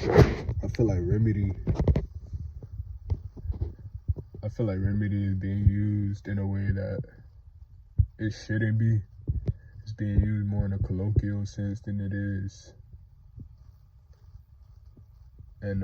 I feel like remedy is being used in a way that it shouldn't be. It's being used more in a colloquial sense than it is in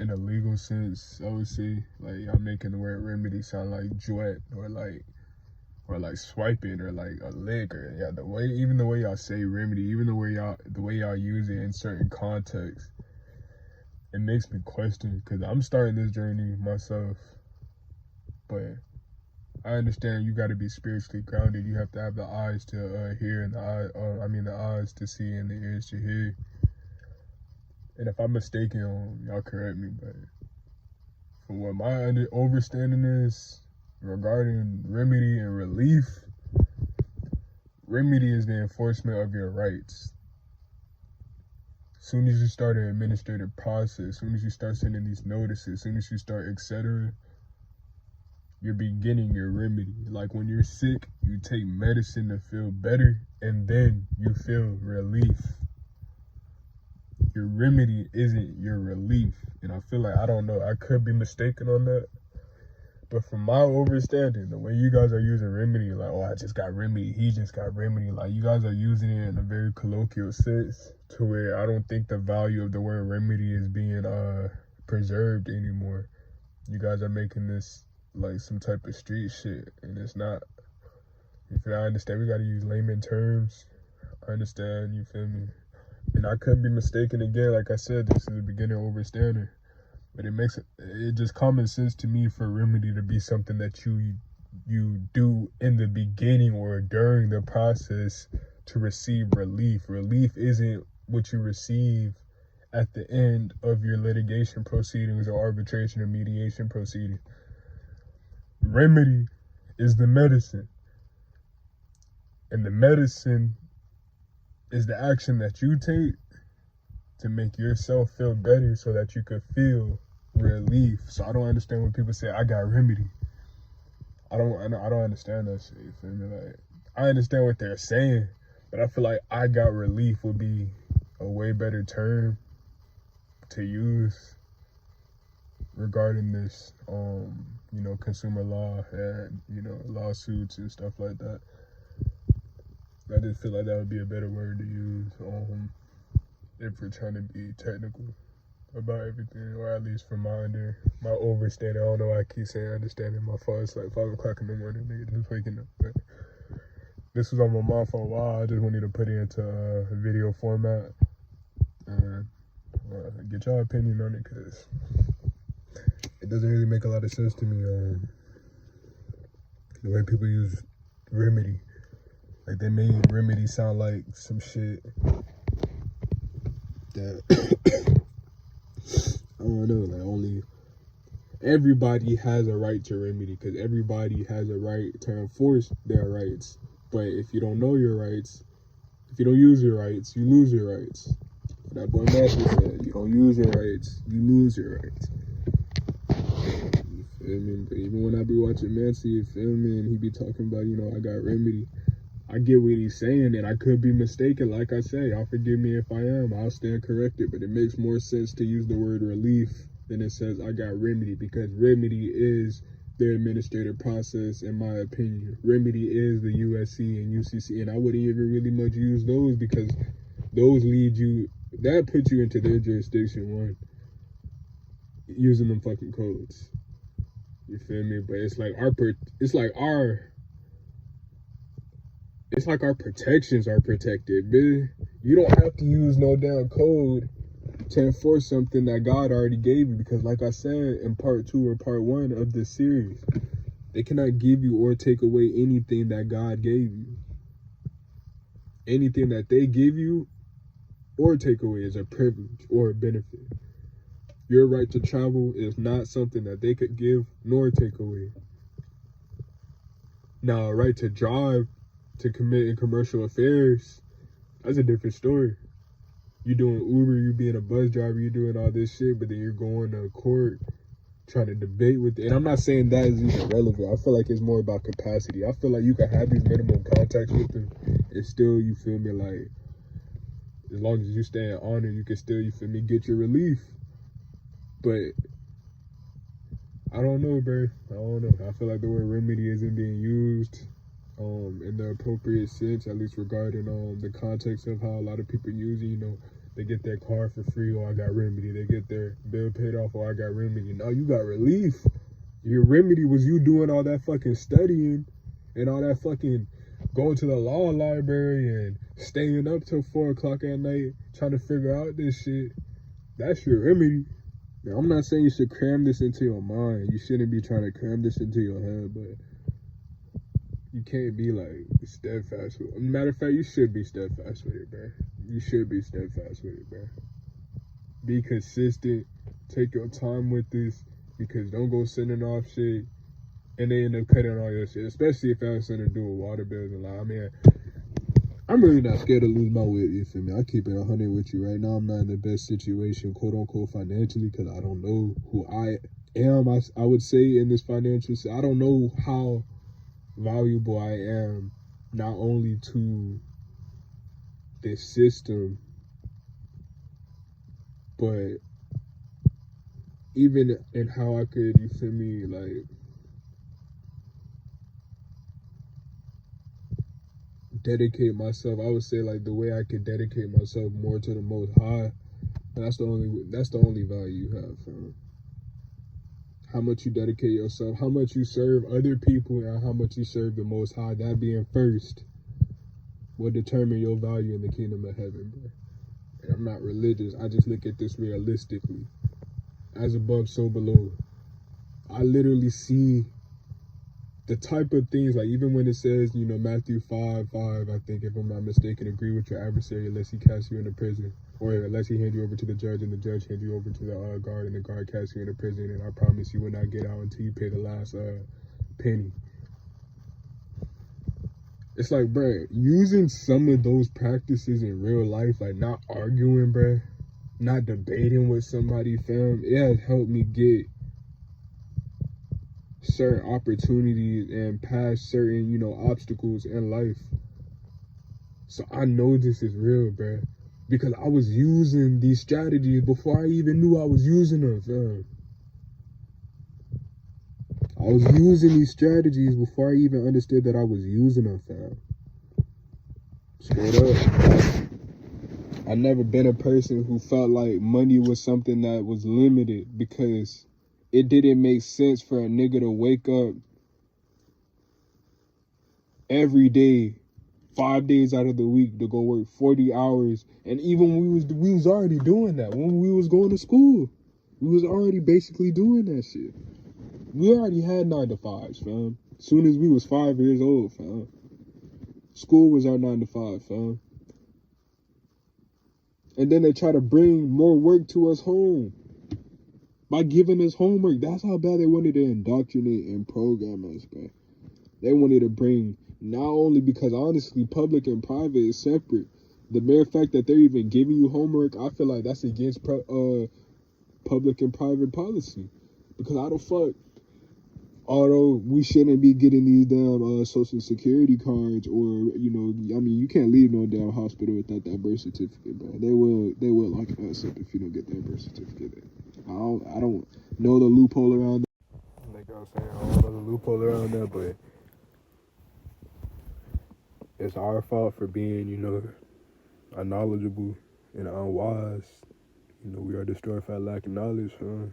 a legal sense, I would say. Like, y'all making the word remedy sound like duet or like swiping or like a lick, or yeah, the way y'all say remedy, even the way y'all use it in certain contexts, it makes me question, because I'm starting this journey myself. But I understand you got to be spiritually grounded. You have to have the eyes to hear, and the eyes to see, and the ears to hear. And if I'm mistaken, y'all correct me. But from what my understanding is regarding remedy and relief, remedy is the enforcement of your rights. As soon as you start an administrative process, as soon as you start sending these notices, as soon as you start etc., you're beginning your remedy. Like when you're sick, you take medicine to feel better, and then you feel relief. Your remedy isn't your relief. And I feel like, I don't know, I could be mistaken on that. But from my understanding, the way you guys are using remedy, like, oh, I just got remedy, he just got remedy, like, you guys are using it in a very colloquial sense to where I don't think the value of the word remedy is being preserved anymore. You guys are making this like some type of street shit, and it's not. You feel? I understand we gotta use layman terms. I understand, you feel me? And I could be mistaken again. Like I said, this is the beginner overstanding. But it just common sense to me for remedy to be something that you do in the beginning or during the process to receive relief. Relief isn't what you receive at the end of your litigation proceedings or arbitration or mediation proceeding. Remedy is the medicine. And the medicine is the action that you take to make yourself feel better so that you could feel relief. So I don't understand when people say, I got remedy. I don't understand that shit, you feel me? Like, I understand what they're saying, but I feel like I got relief would be a way better term to use regarding this, consumer law and, lawsuits and stuff like that. I just feel like that would be a better word to use if we're trying to be technical about everything, or at least from my overstanding. I don't know why I keep saying understanding. My fault. It's like 5 o'clock in the morning, nigga, just waking up. But this was on my mind for a while. I just wanted to put it into video format and get y'all opinion on it, because it doesn't really make a lot of sense to me, the way people use remedy. Like, they made remedy sound like some shit that I don't know, like, only everybody has a right to remedy, because everybody has a right to enforce their rights. But if you don't know your rights, if you don't use your rights, you lose your rights. That boy Matthew said, you don't use your rights, you lose your rights. You feel me? But even when I be watching Nancy, you feel me, and he be talking about, I got remedy, I get what he's saying, and I could be mistaken. Like I say, y'all forgive me if I am, I'll stand corrected, but it makes more sense to use the word relief than it says I got remedy, because remedy is the administrative process, in my opinion. Remedy is the USC and UCC, and I wouldn't even really much use those, because those that puts you into their jurisdiction, one, using them fucking codes. You feel me? But it's like our protections are protected, bitch. You don't have to use no damn code to enforce something that God already gave you, because like I said in part 2 or part 1 of this series, they cannot give you or take away anything that God gave you. Anything that they give you or take away is a privilege or a benefit. Your right to travel is not something that they could give nor take away. Now, a right to drive, to commit in commercial affairs, that's a different story. You doing Uber, you being a bus driver, you doing all this shit, but then you're going to court trying to debate with it. And I'm not saying that is even relevant. I feel like it's more about capacity. I feel like you can have these minimum contacts with them and still, you feel me, like, as long as you stay in honor, you can still, you feel me, get your relief. But I don't know, bro. I don't know. I feel like the word remedy isn't being used in the appropriate sense, at least regarding the context of how a lot of people use it. You know, they get their car for free, or I got remedy. They get their bill paid off, or I got remedy. No, you got relief. Your remedy was you doing all that fucking studying and all that fucking going to the law library and staying up till 4 o'clock at night trying to figure out this shit. That's your remedy. Now, I'm not saying you should cram this into your mind. You shouldn't be trying to cram this into your head, but you can't be like steadfast with it. Matter of fact, you should be steadfast with it, bro. You should be steadfast with it, bro. Be consistent. Take your time with this, because don't go sending off shit and they end up cutting all your shit, especially if it has something to do with water bills and like, I mean, I'm really not scared to lose my wit, you feel me? I keep it 100 with you. Right now, I'm not in the best situation, quote unquote, financially, because I don't know who I am. I would say in this financial, I don't know how valuable I am, not only to this system, but even in how I could, you feel me, like, dedicate myself. I would say like the way I could dedicate myself more to the Most High. And that's the only value you have, fam. How much you dedicate yourself, how much you serve other people, and how much you serve the Most High. That being first will determine your value in the kingdom of heaven, bro. And I'm not religious. I just look at this realistically. As above, so below. I literally see the type of things, like even when it says, you know, Matthew 5:5, I think, if I'm not mistaken, agree with your adversary unless he casts you into prison, or unless he hand you over to the judge and the judge hand you over to the guard and the guard casts you into prison, and I promise you will not get out until you pay the last penny. It's like, bruh, using some of those practices in real life, like not arguing, bruh, not debating with somebody, fam, it has helped me get certain opportunities and past certain, you know, obstacles in life. So I know this is real, bro, because I was using these strategies before I even knew I was using them, fam. I was using these strategies before I even understood that I was using them, fam. Straight up. I've never been a person who felt like money was something that was limited, because it didn't make sense for a nigga to wake up every day, 5 days out of the week, to go work 40 hours. And even we was already doing that when we was going to school. We was already basically doing that shit. We already had 9 to 5s, fam. As soon as we was 5 years old, fam. School was our 9 to 5, fam. And then they try to bring more work to us home by giving us homework. That's how bad they wanted to indoctrinate and program us, bro. They wanted to bring, not only because honestly public and private is separate, the mere fact that they're even giving you homework, I feel like that's against public and private policy. Because how the fuck, although we shouldn't be getting these damn social security cards, or, you know, I mean, you can't leave no damn hospital without that birth certificate, bro. They will lock us up if you don't get that birth certificate. I don't know the loophole around that. Like I was saying, I don't know the loophole around that, but it's our fault for being, you know, unknowledgeable and unwise. You know, we are destroyed for lack of knowledge, huh?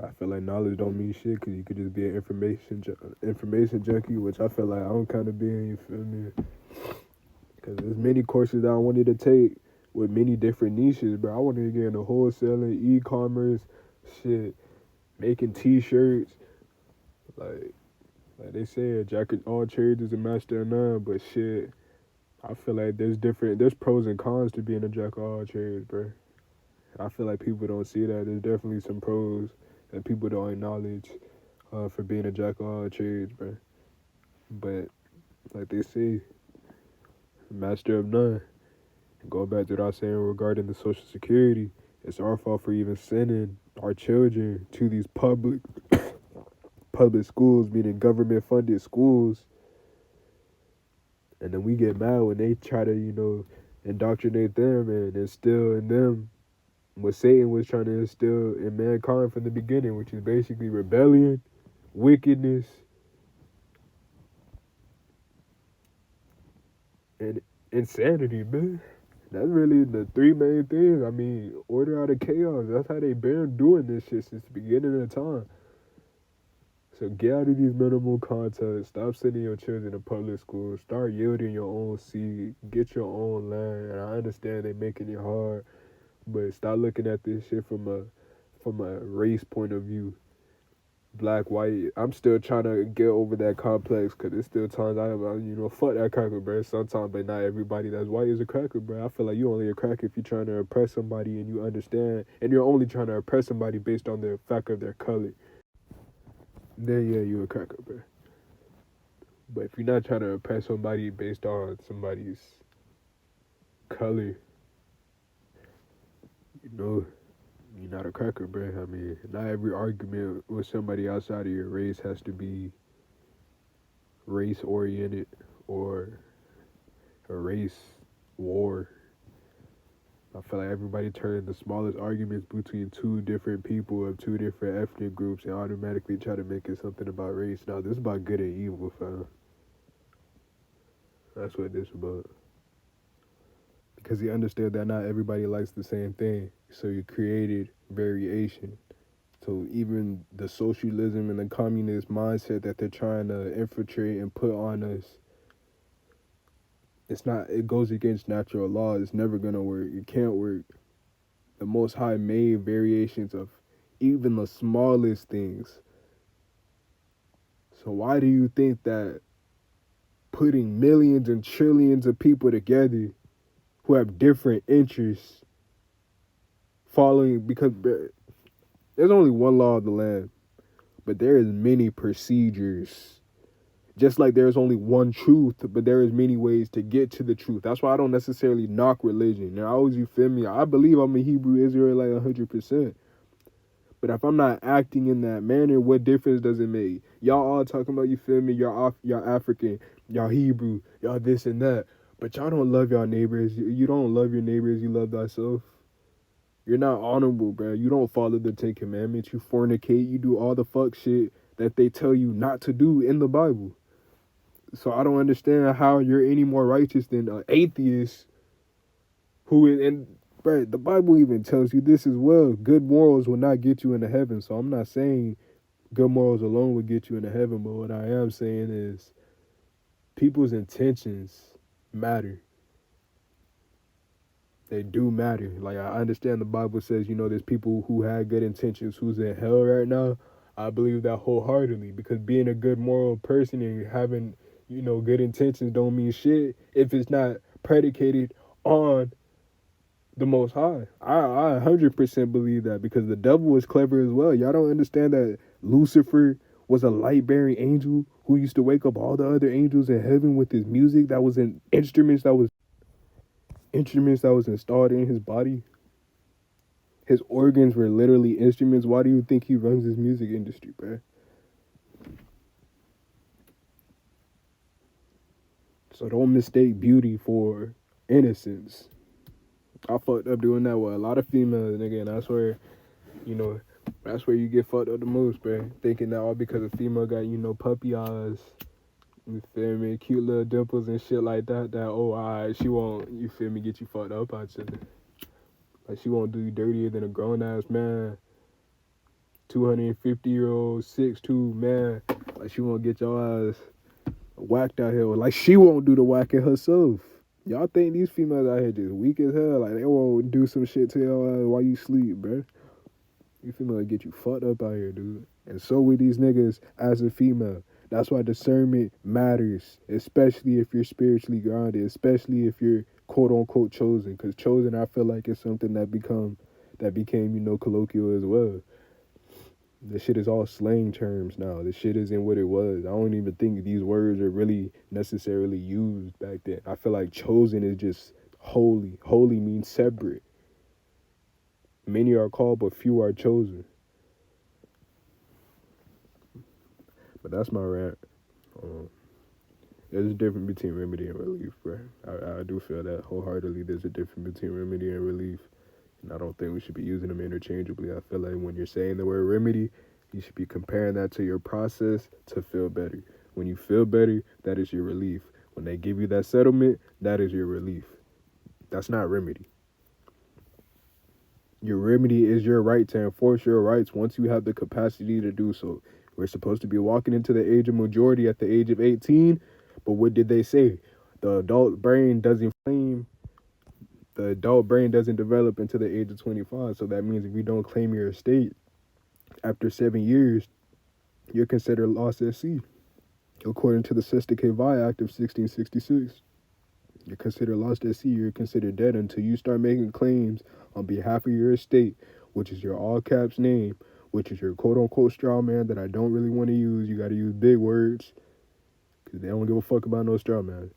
I feel like knowledge don't mean shit, because you could just be an information junkie, which I feel like I'm kind of being, you feel me? Because there's many courses that I wanted to take with many different niches, bro. I wanted to get into wholesaling, e-commerce, shit, making t-shirts. Like they said, jack of all trades is a master of none, but shit, I feel like there's pros and cons to being a jack of all trades, bro. I feel like people don't see that. There's definitely some pros that people don't acknowledge for being a jack of all trades, bro. But like they say, master of none. Going back to what I was saying regarding the Social Security, it's our fault for even sending our children to these public schools, meaning government-funded schools. And then we get mad when they try to, you know, indoctrinate them and instill in them what Satan was trying to instill in mankind from the beginning, which is basically rebellion, wickedness, and insanity, man. That's really the three main things. I mean, order out of chaos. That's how they been doing this shit since the beginning of time. So get out of these minimal contests. Stop sending your children to public schools. Start yielding your own seed. Get your own land. And I understand they making it hard, but stop looking at this shit from a race point of view. Black, white. I'm still trying to get over that complex because there's still times fuck that cracker, bro. Sometimes, but not everybody that's white is a cracker, bro. I feel like you only a cracker if you're trying to oppress somebody and you understand, and you're only trying to oppress somebody based on the fact of their color. Then yeah, you a cracker, bro. But if you're not trying to oppress somebody based on somebody's color, you know, you're not a cracker, bro. I mean, not every argument with somebody outside of your race has to be race oriented or a race war. I feel like everybody turns the smallest arguments between two different people of two different ethnic groups and automatically try to make it something about race. Now, this is about good and evil, fam. That's what this is about. Because he understood that not everybody likes the same thing. So he created variation. So even the socialism and the communist mindset that they're trying to infiltrate and put on us, it goes against natural law. It's never gonna work. It can't work. The Most High made variations of even the smallest things. So why do you think that putting millions and trillions of people together who have different interests following, because there's only one law of the land, but there is many procedures. Just like there's only one truth, but there is many ways to get to the truth. That's why I don't necessarily knock religion. Now, always, you feel me? I believe I'm a Hebrew Israelite 100%. But if I'm not acting in that manner, what difference does it make? Y'all all talking about, you feel me? Y'all African, y'all Hebrew, y'all this and that. But y'all don't love y'all neighbors. You don't love your neighbors. You love thyself. You're not honorable, bro. You don't follow the 10 Commandments. You fornicate. You do all the fuck shit that they tell you not to do in the Bible. So I don't understand how you're any more righteous than an atheist and bro, the Bible even tells you this as well. Good morals will not get you into heaven. So I'm not saying good morals alone will get you into heaven, but what I am saying is people's intentions matter. They do matter. Like, I understand the Bible says, there's people who had good intentions who's in hell right now. I believe that wholeheartedly, because being a good moral person and having, good intentions don't mean shit if it's not predicated on the Most High. I 100% believe that, because the devil was clever as well. Y'all don't understand that Lucifer was a light-bearing angel who used to wake up all the other angels in heaven with his music that was in instruments that was installed in his body. His organs were literally instruments. Why do you think he runs his music industry, bro? So don't mistake beauty for innocence. I fucked up doing that with a lot of females, nigga, and that's where, that's where you get fucked up the most, bro. Thinking that all because a female got, puppy eyes, you feel me, cute little dimples and shit like that, alright, she won't, you feel me, get you fucked up out there. Like, she won't do you dirtier than a grown-ass man, 250-year-old, 6'2" man. Like, she won't get your ass whacked out here. Like, she won't do the whacking herself. Y'all think these females out here just weak as hell? Like, they won't do some shit to your ass while you sleep, bro. You females get you fucked up out here, dude. And so with these niggas as a female. That's why discernment matters, especially if you're spiritually grounded, especially if you're quote-unquote chosen. Because chosen, I feel like, is something that became, colloquial as well. This shit is all slang terms now. This shit isn't what it was. I don't even think these words are really necessarily used back then. I feel like chosen is just holy. Holy means separate. Many are called, but few are chosen. But that's my rant. There's a difference between remedy and relief, bro. I do feel that wholeheartedly. There's a difference between remedy and relief, and I don't think we should be using them interchangeably. I feel like when you're saying the word remedy, you should be comparing that to your process to feel better. When you feel better, that is your relief. When they give you that settlement, that is your relief. That's not remedy. Your remedy is your right to enforce your rights once you have the capacity to do so. We're supposed to be walking into the age of majority at the age of 18, but what did they say? The adult brain doesn't claim, the adult brain doesn't develop until the age of 25. So that means if you don't claim your estate after 7 years, you're considered lost at sea. According to the Sestakevai Act of 1666, you're considered lost at sea. You're considered dead until you start making claims on behalf of your estate, which is your all caps name, which is your quote unquote straw man that I don't really want to use. You got to use big words because they don't give a fuck about no straw man.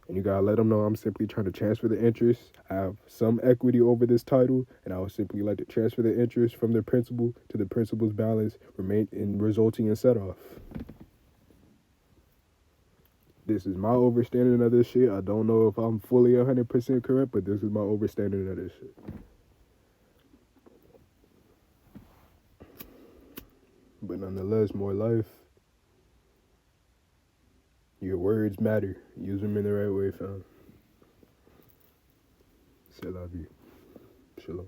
And you got to let them know I'm simply trying to transfer the interest. I have some equity over this title, and I would simply like to transfer the interest from the principal to the principal's balance, resulting in set off. This is my overstanding of this shit. I don't know if I'm fully 100% correct, but this is my overstanding of this shit. But nonetheless, more life. Your words matter. Use them in the right way, fam. C'est la vie. Shalom.